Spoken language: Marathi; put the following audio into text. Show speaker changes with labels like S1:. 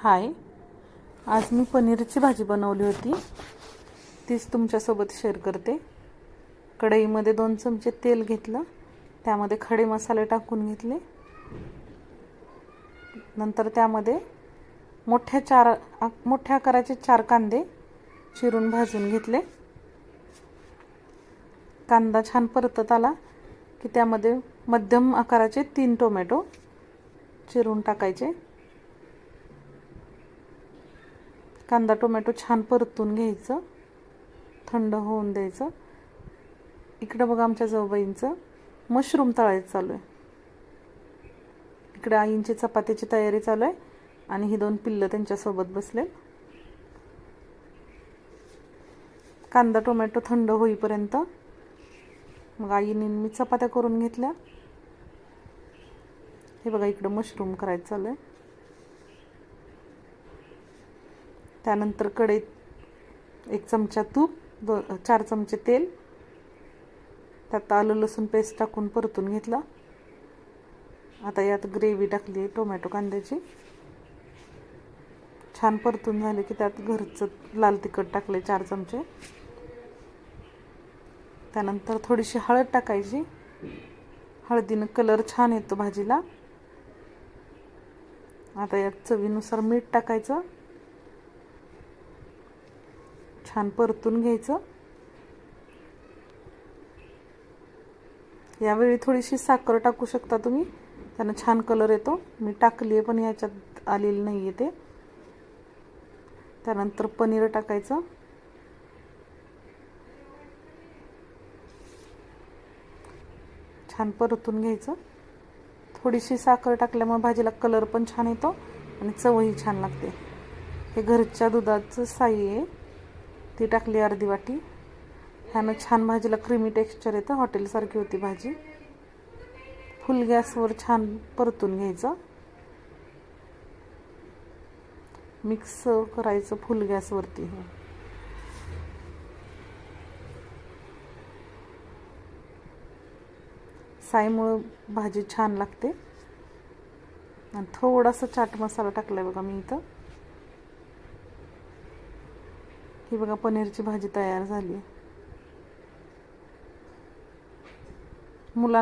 S1: हाय, आज मी पनीरची भाजी बनवली होती, तीच तुमच्यासोबत शेअर करते। कढईमध्ये 2 चमचे तेल घेतलं, त्यामध्ये खडे मसाले टाकून घेतले। नंतर त्यामध्ये मोठ्या आकाराचे 4 कांदे चिरून भाजून घेतले। कांदा छान परतत आला की त्यामध्ये मध्यम आकाराचे 3 टोमॅटो चिरून टाकायचे। कांदा टोमॅटो छान परतून घ्यायचं, थंड होऊन द्यायचं। इकडे बघा आमच्या जाऊबाईंचं मशरूम तळायचं चालू आहे। इकडे आईंची चपातीची तयारी चालू आहे आणि ही 2 पिल्लं त्यांच्यासोबत बसले। कांदा टोमॅटो थंड होईपर्यंत मग आईने मी चपात्या करून घेतल्या। हे बघा इकडे मशरूम करायचं चालू आहे। त्यानंतर कढईत 1 चमचा तूप, 4 चमचे तेल, त्यात आलं लसूण पेस्ट टाकून परतून घेतला। आता यात ग्रेव्ही टाकली टोमॅटो कांद्याची। छान परतून झाले की त्यात घरचं लाल तिखट टाकले 4 चमचे। त्यानंतर थोडीशी हळद टाकायची, हळदीने कलर छान येतो भाजीला। आता यात चवीनुसार मीठ टाकायचं, छान परतून घ्यायचं। यावेळी थोडीशी साखर टाकू शकता तुम्ही, त्याने छान कलर येतो। मी टाकली आहे पण याच्यात आलेली नाही आहे ते। त्यानंतर पनीर टाकायचं, छान परतून घ्यायचं। थोडीशी साखर टाकल्यामुळे भाजीला कलर पण छान येतो आणि चवही छान लागते। हे घरच्या दुधाचं साई आहे, ती टाकली अर्धी वाटी। ह्यानं छान भाजीला क्रीमी टेक्स्चर येतं, हॉटेलसारखी होती भाजी। फुल गॅसवर छान परतून घ्यायचं, मिक्स करायचं फुल गॅसवरती। साईमुळे भाजी छान लागते। आणि थोडासा चाट मसाला टाकलाय बघा मी इथं। ही बघा पनीरची भाजी तयार झाली आहे। मुलांना